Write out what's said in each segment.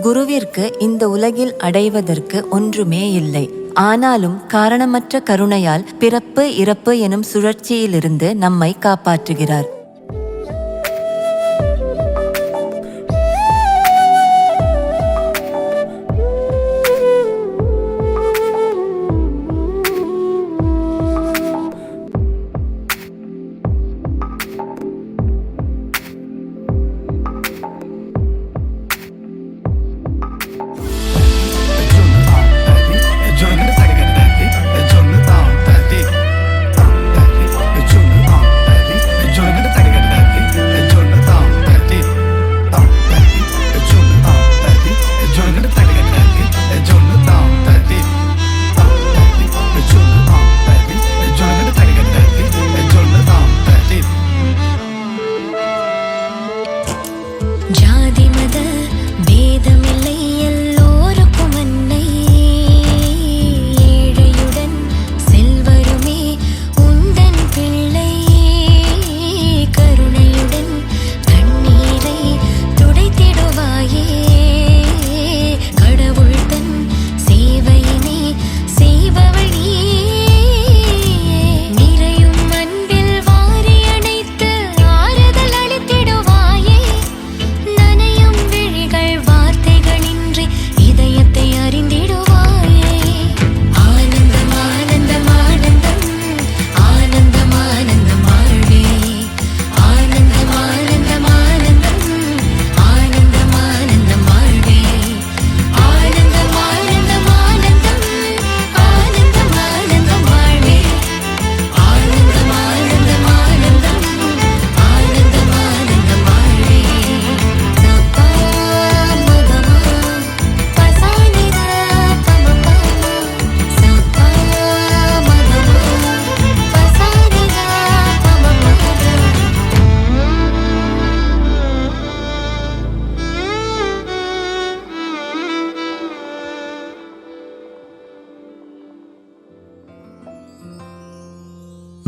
குருவிற்கு இந்த உலகில் அடைவதற்கு ஒன்றுமே இல்லை. ஆனாலும் காரணமற்ற கருணையால் பிறப்பு இறப்பு எனும் சுழற்சியிலிருந்து நம்மை காப்பாற்றுகிறார்.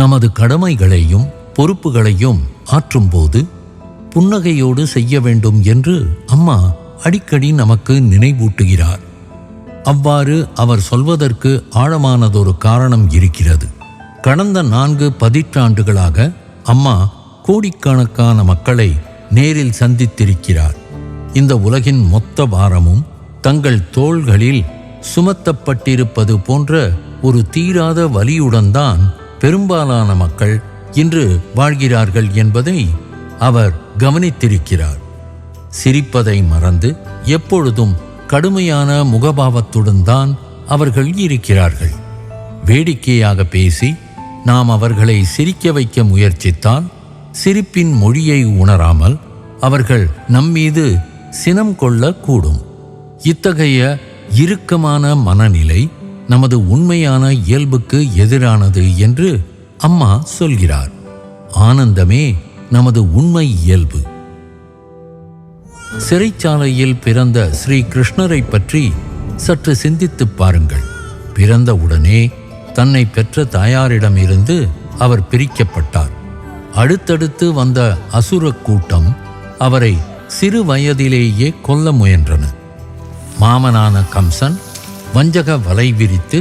நமது கடமைகளையும் பொறுப்புகளையும் ஆற்றும்போது புன்னகையோடு செய்ய வேண்டும் என்று அம்மா அடிக்கடி நமக்கு நினைவூட்டுகிறார். அவ்வாறு அவர் சொல்வதற்கு ஆழமானதொரு காரணம் இருக்கிறது. கடந்த 4 பதிற்றாண்டுகளாக அம்மா கோடிக்கணக்கான மக்களை நேரில் சந்தித்திருக்கிறார். இந்த உலகின் மொத்த பாரமும் தங்கள் தோள்களில் சுமத்தப்பட்டிருப்பது போன்ற ஒரு தீராத வலியுடன் தான் பெரும்பாலான மக்கள் இன்று வாழ்கிறார்கள் என்பதை அவர் கவனித்திருக்கிறார். சிரிப்பதை மறந்து எப்பொழுதும் கடுமையான முகபாவத்துடன் தான் அவர்கள் இருக்கிறார்கள். வேடிக்கையாக பேசி நாம் அவர்களை சிரிக்க வைக்க முயற்சித்தால் சிரிப்பின் மொழியை உணராமல் அவர்கள் நம்மீது சினம் கொள்ளக்கூடும். இத்தகைய இறுக்கமான மனநிலை நமது உண்மையான இயல்புக்கு எதிரானது என்று அம்மா சொல்கிறார். ஆனந்தமே நமது உண்மை இயல்பு. சிறைச்சாலையில் பிறந்த ஸ்ரீ கிருஷ்ணரை பற்றி சற்று சிந்தித்துப் பாருங்கள். பிறந்தவுடனே தன்னை பெற்ற தாயாரிடமிருந்து அவர் பிரிக்கப்பட்டார். அடுத்தடுத்து வந்த அசுர கூட்டம் அவரை சிறு வயதிலேயே கொல்ல முயன்றன. மாமனான கம்சன் வஞ்சக வலை விரித்து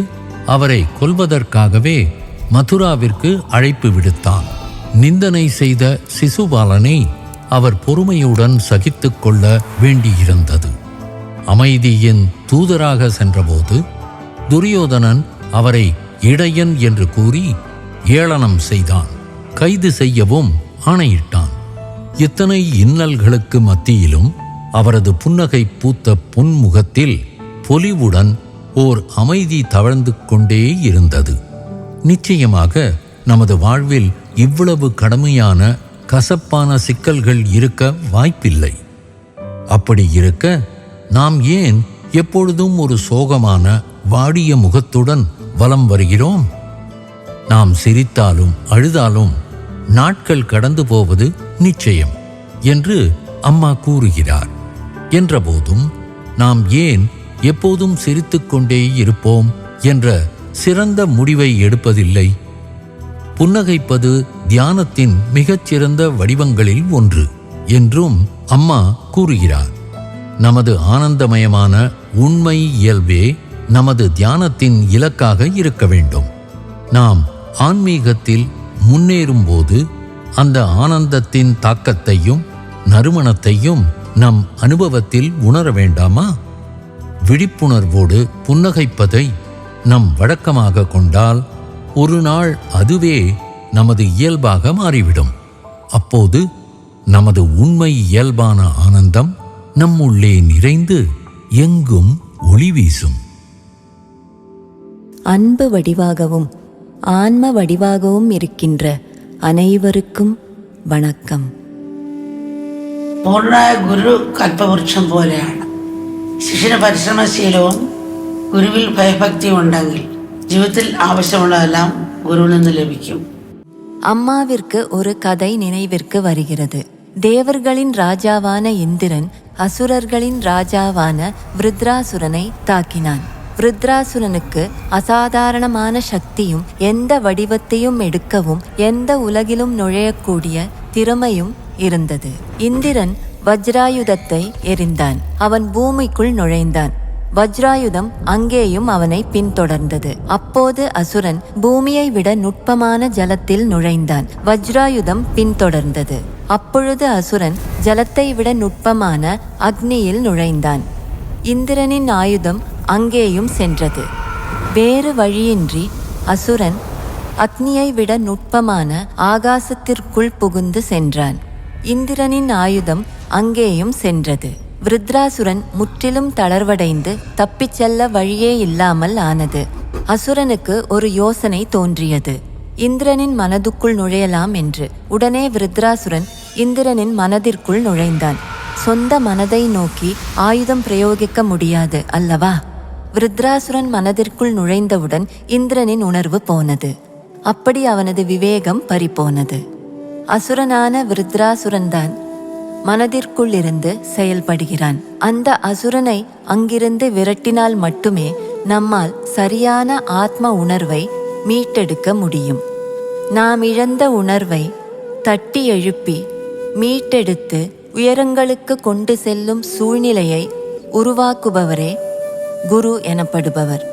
அவரை கொல்வதற்காகவே மதுராவிற்கு அழைப்பு விடுத்தான். நிந்தனை செய்த சிசுபாலனை அவர் பொறுமையுடன் சகித்து கொள்ள வேண்டியிருந்தது. அமைதியின் தூதராக சென்றபோது துரியோதனன் அவரை இடையன் என்று கூறி ஏளனம் செய்தான். கைது செய்யவும் ஆணையிட்டான். இத்தனை இன்னல்களுக்கு மத்தியிலும் அவரது புன்னகை பூத்த பொன்முகத்தில் பொலிவுடன் ஓர் அமைதி தவழ்ந்து கொண்டே இருந்தது. நிச்சயமாக நமது வாழ்வில் இவ்வளவு கடுமையான கசப்பான சிக்கல்கள் இருக்க வாய்ப்பில்லை. அப்படி இருக்க நாம் ஏன் எப்பொழுதும் ஒரு சோகமான வாடிய முகத்துடன் வலம் வருகிறோம்? நாம் சிரித்தாலும் அழுதாலும் நாட்கள் கடந்து போவது நிச்சயம் என்று அம்மா கூறுகிறார். என்றபோதும் நாம் ஏன் எப்போதும் சிரித்துக்கொண்டே இருப்போம் என்ற சிறந்த முடிவை எடுப்பதில்லை? புன்னகைப்பது தியானத்தின் மிகச்சிறந்த வடிவங்களில் ஒன்று என்றும் அம்மா கூறுகிறார். நமது ஆனந்தமயமான உண்மை இயல்பே நமது தியானத்தின் இலக்காக இருக்க வேண்டும். நாம் ஆன்மீகத்தில் முன்னேறும்போது அந்த ஆனந்தத்தின் தாக்கத்தையும் நறுமணத்தையும் நம் அனுபவத்தில் உணர வேண்டாமா? விழிப்புணர்வோடு புன்னகைப்பதை நம் வழக்கமாக கொண்டால் ஒரு நாள் அதுவே நமது இயல்பாக மாறிவிடும். அப்போது நமது உண்மை இயல்பான ஆனந்தம் நம்முள்ளே நிறைந்து எங்கும் ஒளி வீசும். அன்பு வடிவாகவும் ஆன்ம வடிவாகவும் இருக்கின்ற അനേവർക്കും വണക്കം. പൂർണ്ണമായ ഗുരു കൽപ്പവൃക്ഷം പോലെയാണ്. ശിഷ്യന് പരിശ്രമശീലവും ഗുരുവിൽ ഭയഭക്തിയും ഉണ്ടെങ്കിൽ ജീവിതത്തിൽ ആവശ്യമുള്ളതെല്ലാം ഗുരുവിൽ നിന്ന് ലഭിക്കും. அம்மாவிற்கு ஒரு கதை நினைவிற்கு வருகிறது. தேவர்களின் ராஜாவான இந்திரன் அசுரர்களின் ராஜாவான விருத்ராசுரனை தாக்கினான். விருத்ராசுரனுக்கு அசாதாரணமான சக்தியும் எந்த வடிவத்தையும் எடுக்கவும் எந்த உலகிலும் நுழையக்கூடிய திறமையும் இருந்தது. இந்திரன் வஜ்ராயுதத்தை எறிந்தான். அவன் பூமிக்குள் நுழைந்தான். வஜ்ராயுதம் அங்கேயும் அவனை பின்தொடர்ந்தது. அப்போது அசுரன் பூமியை விட நுட்பமான ஜலத்தில் நுழைந்தான். வஜ்ராயுதம் பின்தொடர்ந்தது. அப்பொழுது அசுரன் ஜலத்தை விட நுட்பமான அக்னியில் நுழைந்தான். இந்திரனின் ஆயுதம் அங்கேயும் சென்றது. வேறு வழியின்றி அசுரன் அக்னியை விட நுட்பமான ஆகாசத்திற்குள் புகுந்து சென்றான். இந்திரனின் ஆயுதம் அங்கேயும் சென்றது. விருத்ராசுரன் முற்றிலும் தளர்வடைந்து தப்பிச் செல்ல வழியே இல்லாமல் ஆனது. அசுரனுக்கு ஒரு யோசனை தோன்றியது, இந்திரனின் மனதுக்குள் நுழையலாம் என்று. உடனே விருத்ராசுரன் இந்திரனின் மனதிற்குள் நுழைந்தான். சொந்த மனதை நோக்கி ஆயுதம் பிரயோகிக்க முடியாது அல்லவா? விருத்ராசுரன் மனதிற்குள் நுழைந்தவுடன் இந்திரனின் உணர்வு போனது. அப்படி அவனது விவேகம் பறிபோனது. அசுரனான விருத்ராசுரன்தான் மனதிற்குள் இருந்து செயல்படுகிறான். அந்த அசுரனை அங்கிருந்து விரட்டினால் மட்டுமே நம்மால் சரியான ஆத்ம உணர்வை மீட்டெடுக்க முடியும். நாம் இழந்த உணர்வை தட்டி எழுப்பி மீட்டெடுத்து உயரங்களுக்கு கொண்டு செல்லும் சூழ்நிலையை உருவாக்குபவரே குரு எனப்படுபவர்.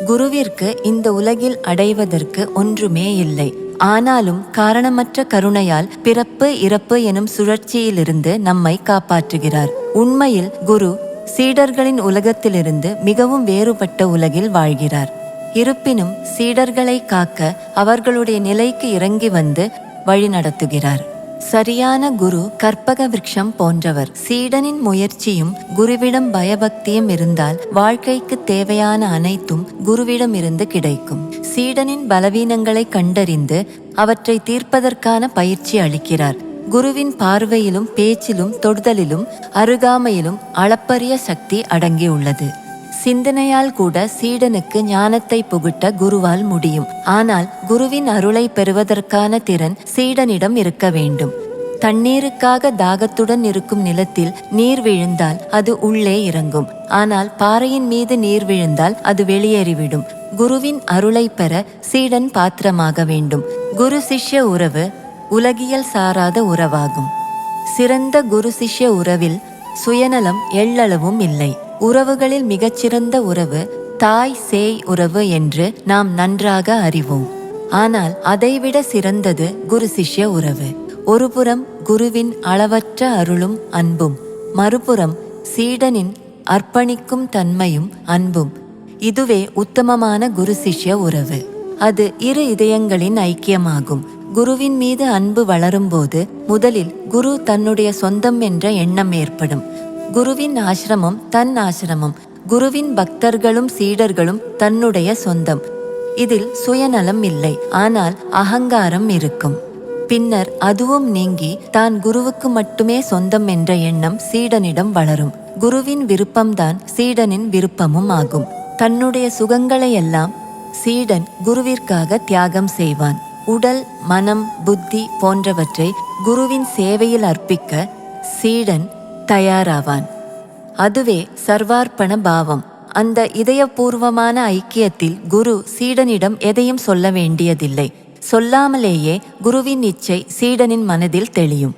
குருவிற்கு இந்த உலகில் அடைவதற்கு ஒன்றுமே இல்லை. ஆனாலும் காரணமற்ற கருணையால் பிறப்பு இறப்பு எனும் சுழற்சியிலிருந்து நம்மை காப்பாற்றுகிறார். உண்மையில் குரு சீடர்களின் உலகத்திலிருந்து மிகவும் வேறுபட்ட உலகில் வாழ்கிறார். இருப்பினும் சீடர்களை காக்க அவர்களுடைய நிலைக்கு இறங்கி வந்து வழிநடத்துகிறார். சரியான குரு கற்பக விருட்சம் போன்றவர். சீடனின் முயற்சியும் குருவிடம் பயபக்தியும் இருந்தால் வாழ்க்கைக்கு தேவையான அனைத்தும் குருவிடம் இருந்து கிடைக்கும். சீடனின் பலவீனங்களை கண்டறிந்து அவற்றை தீர்ப்பதற்கான பயிற்சி அளிக்கிறார். குருவின் பார்வையிலும் பேச்சிலும் தொடுதலிலும் அருகாமையிலும் அளப்பரிய சக்தி அடங்கியுள்ளது. சிந்தனையால் கூட சீடனுக்கு ஞானத்தை புகுட்ட குருவால் முடியும். ஆனால் குருவின் அருளை பெறுவதற்கான திறன் சீடனிடம் இருக்க வேண்டும். தண்ணீருக்காக தாகத்துடன் இருக்கும் நிலத்தில் நீர் விழுந்தால் அது உள்ளே இறங்கும். ஆனால் பாறையின் மீது நீர் விழுந்தால் அது வெளியேறிவிடும். குருவின் அருளை பெற சீடன் பாத்திரமாக வேண்டும். குரு சிஷ்ய உறவு உலகியல் சாராத உறவாகும். சிறந்த குரு சிஷ்ய உறவில் சுயநலம் எள்ளளவும் இல்லை. உறவுகளில் மிகச்சிறந்த உறவு தாய் சேய் உறவு என்று நாம் நன்றாக அறிவோம். ஆனால் அதைவிட சிறந்தது குரு சிஷ்ய உறவு. ஒருபுறம் குருவின் அளவற்ற அருளும் அன்பும், மறுபுறம் சீடனின் அர்ப்பணிக்கும் தன்மையும் அன்பும். இதுவே உத்தமமான குரு சிஷ்ய உறவு. அது இரு இதயங்களின் ஐக்கியமாகும். குருவின் மீது அன்பு வளரும்போது முதலில் குரு தன்னுடைய சொந்தம் என்ற எண்ணம் ஏற்படும். குருவின் ஆசிரமம் தன் ஆசிரமம், குருவின் பக்தர்களும் சீடர்களும் தன்னுடைய சொந்தம். இதில் சுயநலம் இல்லை, ஆனால் அகங்காரம் இருக்கும். பின்னர் அதுவும் நீங்கி தான் குருவுக்கு மட்டுமே சொந்தம் என்ற எண்ணம் சீடனிடம் வளரும். குருவின் விருப்பம்தான் சீடனின் விருப்பமும் ஆகும். தன்னுடைய சுகங்களையெல்லாம் சீடன் குருவிற்காக தியாகம் செய்வான். உடல், மனம், புத்தி போன்றவற்றை குருவின் சேவையில் அர்ப்பிக்க சீடன் தயாராவான். அதுவே சர்வார்ப்பண பாவம். அந்த இதயபூர்வமான ஐக்கியத்தில் குரு சீடனிடம் எதையும் சொல்ல வேண்டியதில்லை. சொல்லாமலேயே குருவின் இச்சை சீடனின் மனதில் தெளியும்.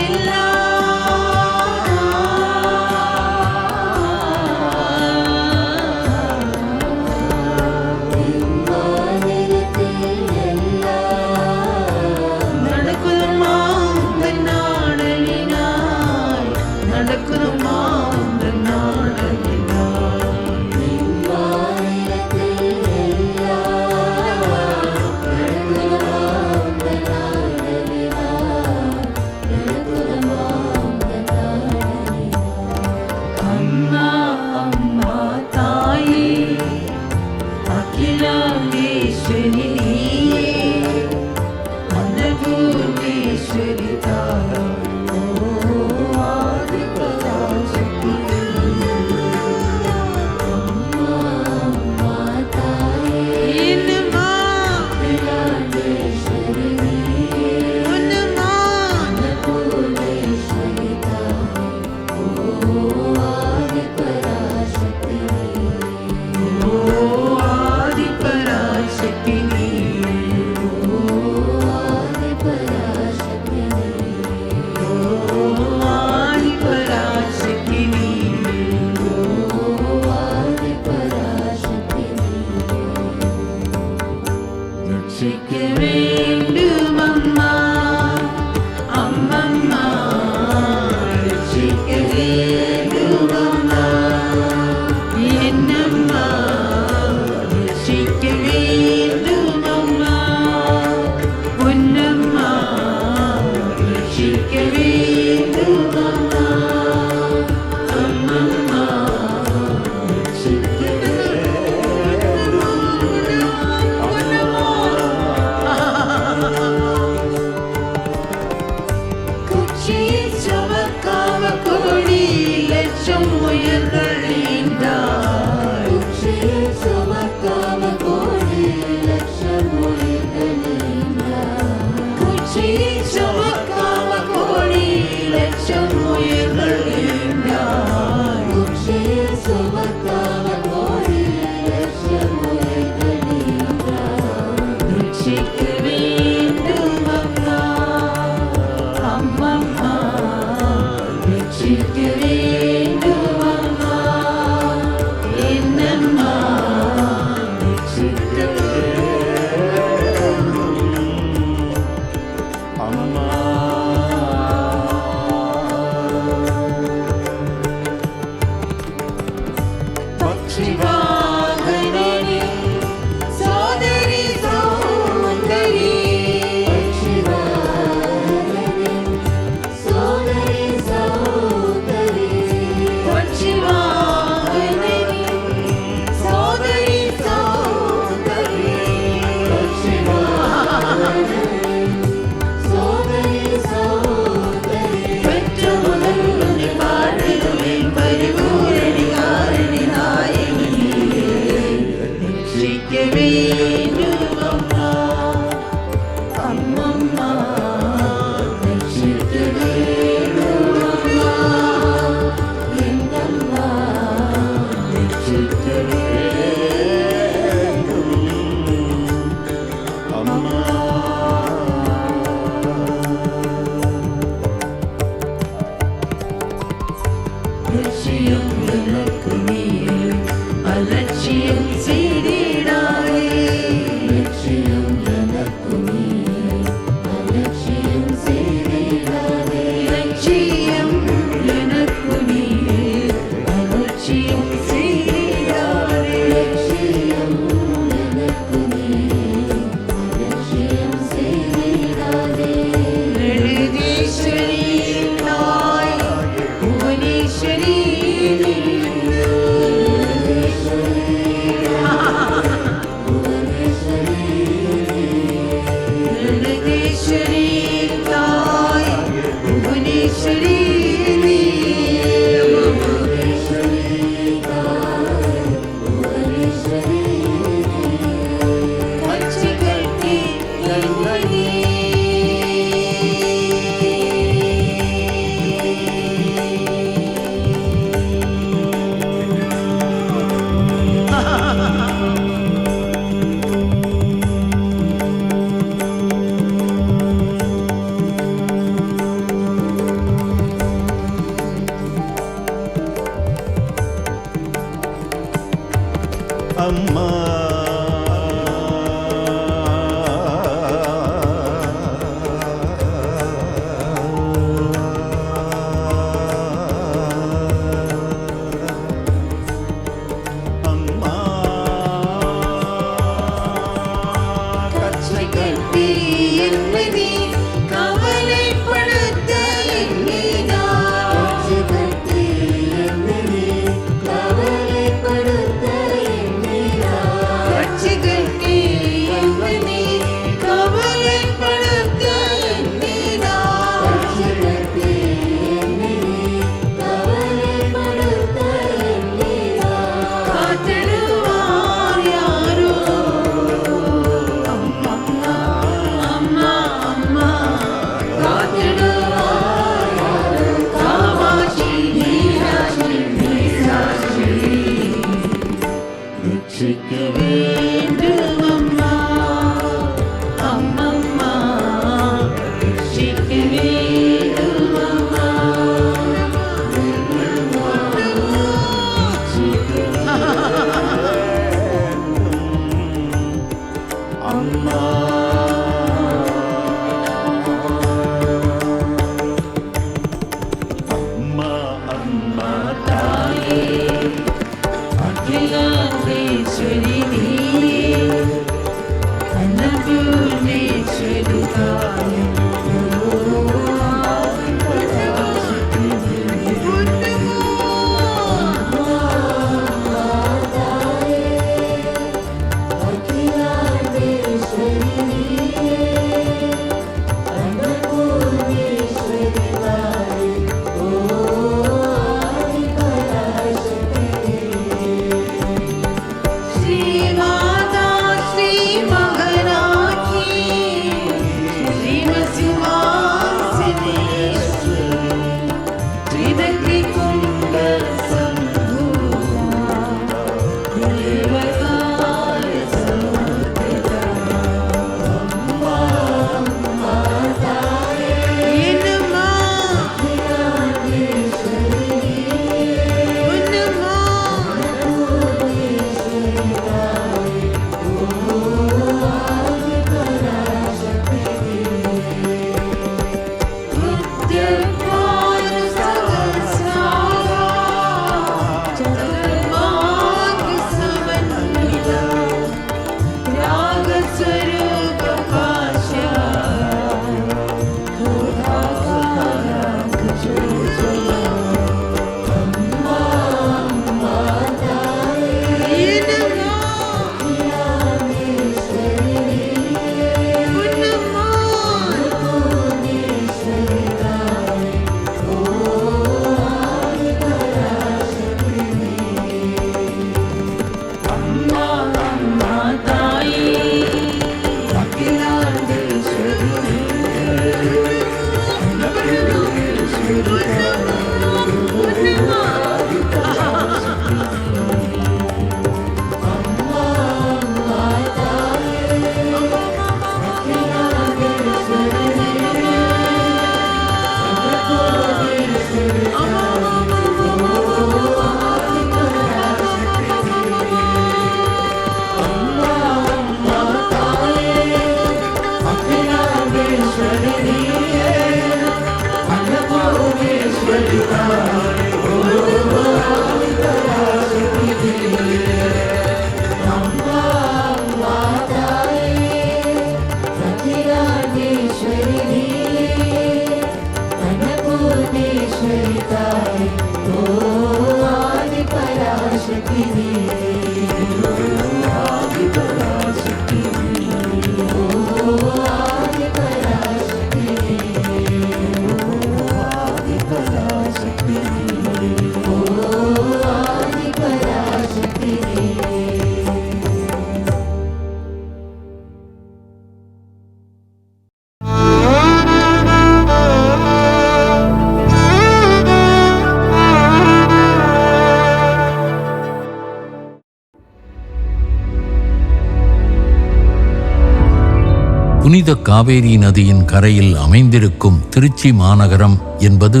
புனித காவேரி நதியின் கரையில் அமைந்திருக்கும் திருச்சி மாநகரம் என்பது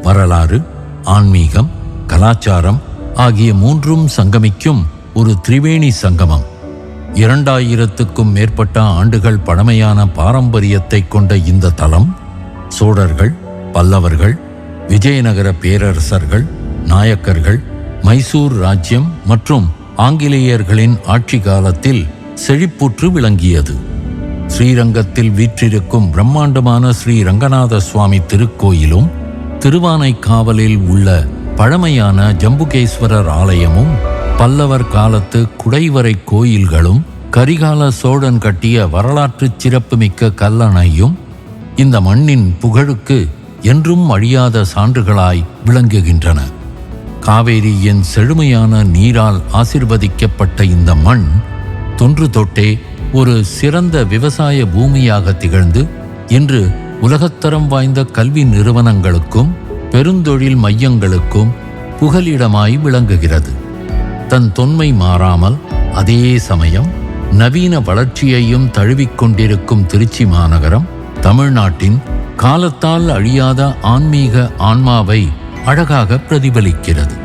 வரலாறு, ஆன்மீகம், கலாச்சாரம் ஆகிய மூன்றும் சங்கமிக்கும் ஒரு திரிவேணி சங்கமம். 2000க்கும் மேற்பட்ட ஆண்டுகள் பழமையான பாரம்பரியத்தை கொண்ட இந்த தலம் சோழர்கள், பல்லவர்கள், விஜயநகர பேரரசர்கள், நாயக்கர்கள், மைசூர் ராஜ்யம் மற்றும் ஆங்கிலேயர்களின் ஆட்சி காலத்தில் செழிப்புற்று விளங்கியது. ஸ்ரீரங்கத்தில் வீற்றிருக்கும் பிரம்மாண்டமான ஸ்ரீ ரங்கநாத சுவாமி திருக்கோயிலும், திருவானைக்காவலில் உள்ள பழமையான ஜம்புகேஸ்வரர் ஆலயமும், பல்லவர் காலத்து குடைவரை கோயில்களும், கரிகால சோழன் கட்டிய வரலாற்று சிறப்புமிக்க கல்லணையும் இந்த மண்ணின் புகழுக்கு என்றும் அழியாத சான்றுகளாய் விளங்குகின்றன. காவேரியின் செழுமையான நீரால் ஆசிர்வதிக்கப்பட்ட இந்த மண் தொன்று தொட்டே ஒரு சிறந்த விவசாய பூமியாக திகழ்ந்து இன்று உலகத்தரம் வாய்ந்த கல்வி நிறுவனங்களுக்கும் பெருந்தொழில் மையங்களுக்கும் புகலிடமாய் விளங்குகிறது. தன் தொன்மை மாறாமல் அதே சமயம் நவீன வளர்ச்சியையும் தழுவிக்கொண்டிருக்கும் திருச்சி மாநகரம் தமிழ்நாட்டின் காலத்தால் அழியாத ஆன்மீக ஆன்மாவை அழகாக பிரதிபலிக்கிறது.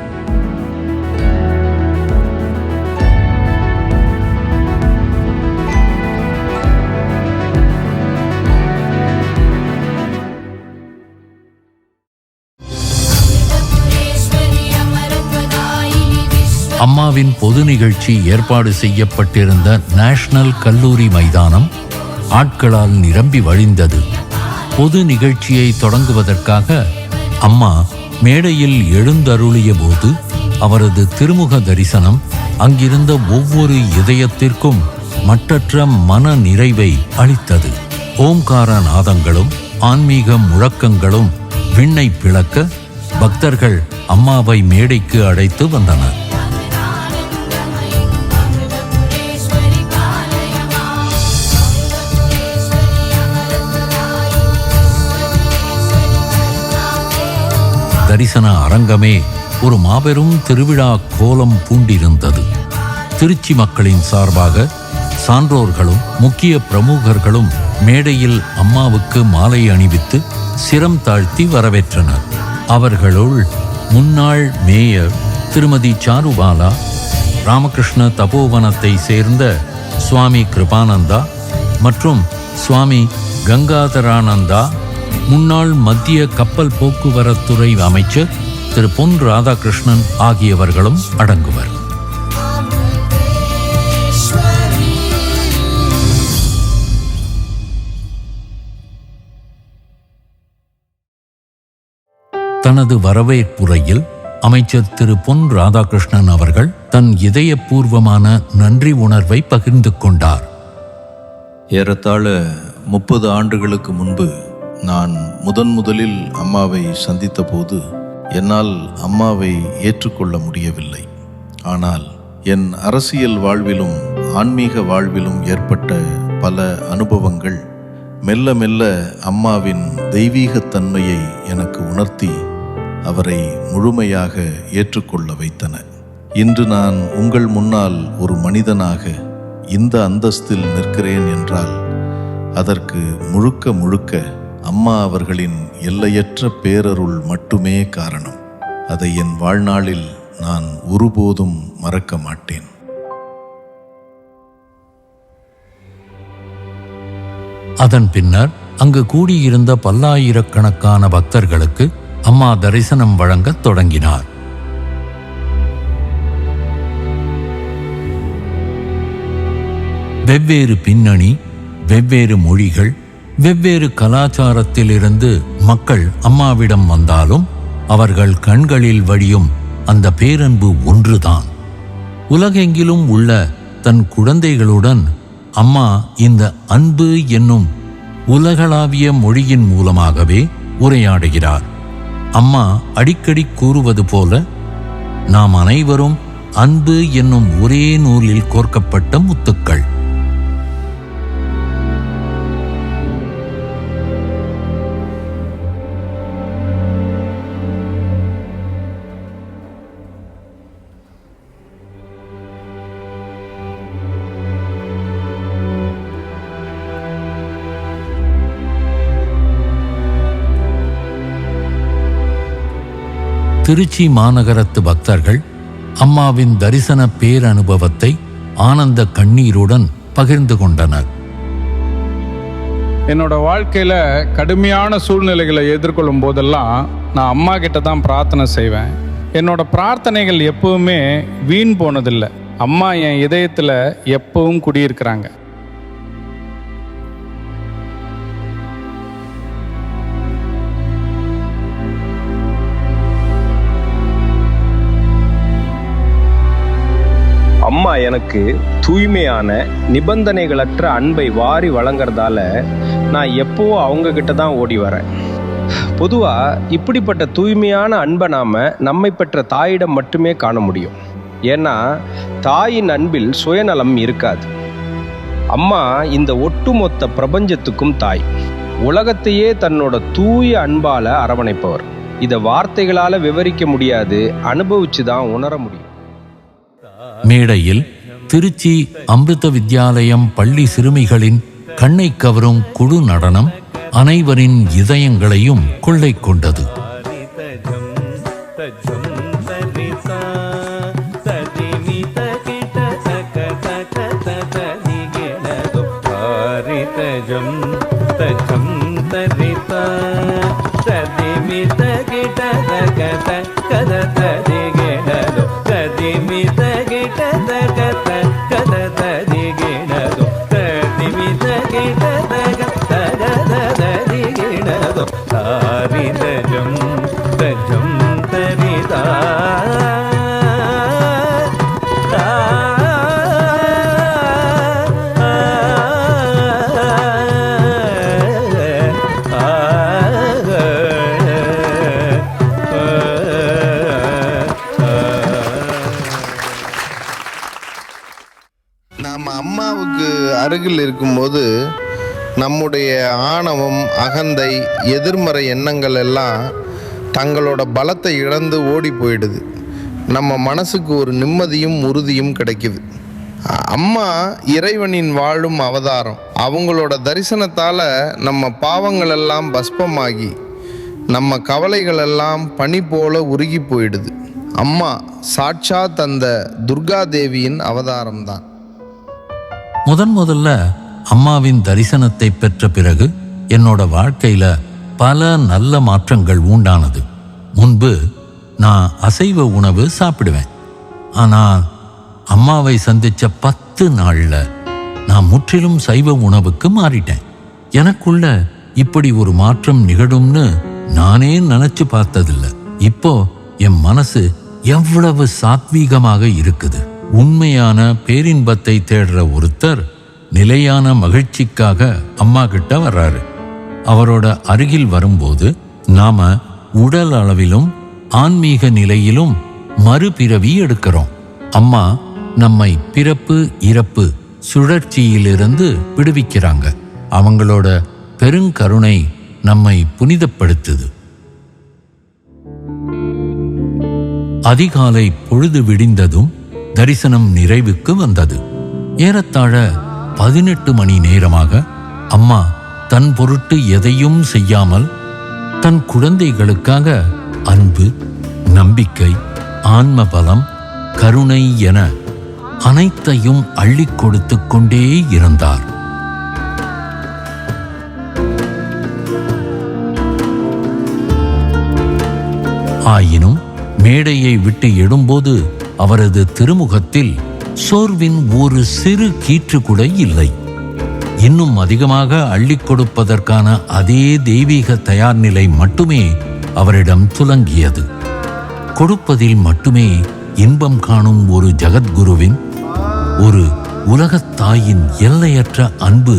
அம்மாவின் பொது நிகழ்ச்சி ஏற்பாடு செய்யப்பட்டிருந்த நேஷனல் கல்லூரி மைதானம் ஆட்களால் நிரம்பி வழிந்தது. பொது நிகழ்ச்சியை தொடங்குவதற்காக அம்மா மேடையில் எழுந்தருளிய போது அவரது திருமுக தரிசனம் அங்கிருந்த ஒவ்வொரு இதயத்திற்கும் மட்டற்ற மன நிறைவை அளித்தது. ஓம்கார நாதங்களும் ஆன்மீக முழக்கங்களும் விண்ணை பிளக்க பக்தர்கள் அம்மாவை மேடைக்கு அழைத்து வந்தனர். தரிசன அரங்கமே ஒரு மாபெரும் திருவிழா கோலம் பூண்டிருந்தது. திருச்சி மக்களின் சார்பாக சான்றோர்களும் முக்கிய பிரமுகர்களும் மேடையில் அம்மாவுக்கு மாலை அணிவித்து சிரம் தாழ்த்தி வரவேற்றனர். அவர்களுள் முன்னாள் மேயர் திருமதி சாருபாலா, ராமகிருஷ்ண தபோவனத்தை சேர்ந்த சுவாமி கிருபானந்தா மற்றும் சுவாமி கங்காதரானந்தா, முன்னாள் மத்திய கப்பல் போக்குவரத்துறை அமைச்சர் திரு பொன் ராதாகிருஷ்ணன் ஆகியவர்களும் அடங்குவர். தனது வரவேற்புரையில் அமைச்சர் திரு பொன் ராதாகிருஷ்ணன் அவர்கள் தன் இதயபூர்வமான நன்றி உணர்வை பகிர்ந்து கொண்டார். ஏறத்தாழ 30 ஆண்டுகளுக்கு முன்பு நான் முதலில் அம்மாவை சந்தித்த போது என்னால் அம்மாவை ஏற்றுக்கொள்ள முடியவில்லை. ஆனால் என் அரசியல் வாழ்விலும் ஆன்மீக வாழ்விலும் ஏற்பட்ட பல அனுபவங்கள் மெல்ல மெல்ல அம்மாவின் தெய்வீகத்தன்மையை எனக்கு உணர்த்தி அவரை முழுமையாக ஏற்றுக்கொள்ள வைத்தன. இன்று நான் உங்கள் முன்னால் ஒரு மனிதனாக இந்த அந்தஸ்தில் நிற்கிறேன் என்றால் அதற்கு முழுக்க அம்மா அவர்களின் எல்லையற்ற பேரருள் மட்டுமே காரணம். அதை என் வாழ்நாளில் நான் ஒருபோதும் மறக்க மாட்டேன். அதன் பின்னர் அங்கு கூடியிருந்த பல்லாயிரக்கணக்கான பக்தர்களுக்கு அம்மா தரிசனம் வழங்கத் தொடங்கினார். வெவ்வேறு பின்னணி, வெவ்வேறு மொழிகள், வெவ்வேறு கலாச்சாரத்திலிருந்து மக்கள் அம்மாவிடம் வந்தாலும் அவர்கள் கண்களில் வழியும் அந்த பேரன்பு ஒன்றுதான். உலகெங்கிலும் உள்ள தன் குழந்தைகளுடன் அம்மா இந்த அன்பு என்னும் உலகளாவிய மொழியின் மூலமாகவே உரையாடுகிறார். அம்மா அடிக்கடி கூறுவது போல, நாம் அனைவரும் அன்பு என்னும் ஒரே நூலில் கோர்க்கப்பட்ட முத்துக்கள். திருச்சி மாநகரத்து பக்தர்கள் அம்மாவின் தரிசன பேரனுபவத்தை ஆனந்த கண்ணீருடன் பகிர்ந்து கொண்டனர். என்னோட வாழ்க்கையில் கடுமையான சூழ்நிலைகளை எதிர்கொள்ளும் போதெல்லாம் நான் அம்மா கிட்ட தான் பிரார்த்தனை செய்வேன். என்னோட பிரார்த்தனைகள் எப்பவுமே வீண் போனதில்லை. அம்மா என் இதயத்தில் எப்பவும் குடியிருக்கிறாங்க. அம்மா எனக்கு தூய்மையான நிபந்தனைகளற்ற அன்பை வாரி வழங்குறதால நான் எப்போவும் அவங்க கிட்ட தான் ஓடி வரேன். பொதுவாக இப்படிப்பட்ட தூய்மையான அன்பை நம்மை பெற்ற தாயிடம் மட்டுமே காண முடியும். ஏன்னா தாயின் அன்பில் சுயநலம் இருக்காது. அம்மா இந்த ஒட்டுமொத்த பிரபஞ்சத்துக்கும் தாய். உலகத்தையே தன்னோட தூய அன்பால அரவணைப்பவர். இதை வார்த்தைகளால் விவரிக்க முடியாது, அனுபவிச்சு தான் உணர முடியும். மேடையில் திருச்சி அமிர்த வித்யாலயம் பள்ளி சிறுமிகளின் கண்ணை கவரும் குழு நடனம் அனைவரின் இதயங்களையும் கொள்ளை கொண்டது. ಕದ ತದಿ ಗಿಡದು ತದಿ ಮಿತ ಗಿಡ உலகில் இருக்கும்போது நம்முடைய ஆணவம், அகந்தை, எதிர்மறை எண்ணங்கள் எல்லாம் தங்களோட பலத்தை இழந்து ஓடி போயிடுது. நம்ம மனசுக்கு ஒரு நிம்மதியும் உறுதியும் கிடைக்குது. அம்மா இறைவனின் வாழும் அவதாரம். அவங்களோட தரிசனத்தால் நம்ம பாவங்கள் எல்லாம் பஸ்பமாகி நம்ம கவலைகள் எல்லாம் பனி போல உருகி போயிடுது. அம்மா சாட்சாத் அந்த துர்கா தேவியின் அவதாரம்தான். முதல்ல அம்மாவின் தரிசனத்தை பெற்ற பிறகு என்னோட வாழ்க்கையில பல நல்ல மாற்றங்கள் உண்டானது. முன்பு நான் அசைவ உணவு சாப்பிடுவேன். ஆனா அம்மாவை சந்திச்ச 10 நாள்ல நான் முற்றிலும் சைவ உணவுக்கு மாறிட்டேன். எனக்குள்ள இப்படி ஒரு மாற்றம் நிகழும்னு நானே நினைச்சு பார்த்ததில்லை. இப்போ என் மனசு எவ்வளவு சாத்வீகமாக இருக்குது. உண்மையான பேரின்பத்தை தேடுற ஒருத்தர் நிலையான மகிழ்ச்சிக்காக அம்மா கிட்ட வர்றாரு. அவரோட அருகில் வரும்போது நாம உடல் அளவிலும் ஆன்மீக நிலையிலும் மறுபிறவி எடுக்கிறோம். அம்மா நம்மை பிறப்பு இறப்பு சுழற்சியிலிருந்து விடுவிக்கிறாங்க. அவங்களோட பெருங்கருணை நம்மை புனிதப்படுத்துது. அதிகாலை பொழுது விடிந்ததும் தரிசனம் நிறைவுக்கு வந்தது. ஏறத்தாழ 18 மணி நேரமாக அம்மா தன் பொருட்டு எதையும் செய்யாமல் தன் குழந்தைகளுக்காக அன்பு, நம்பிக்கை, ஆன்ம பலம், கருணை என அனைத்தையும் அள்ளிக் கொடுத்து கொண்டே இருந்தார். ஆயினும் மேடையை விட்டு எழும்போது அவரது திருமுகத்தில் சோர்வின் ஒரு சிறு கீற்று கூட இல்லை. இன்னும் அதிகமாக அள்ளிக் கொடுப்பதற்கான அதே தெய்வீக தயார் நிலை மட்டுமே அவரிடம் துலங்கியது. கொடுப்பதில் மட்டுமே இன்பம் காணும் ஒரு ஜகத்குருவின், ஒரு உலகத்தாயின் எல்லையற்ற அன்பு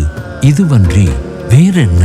இதுவன்றி வேறென்ன?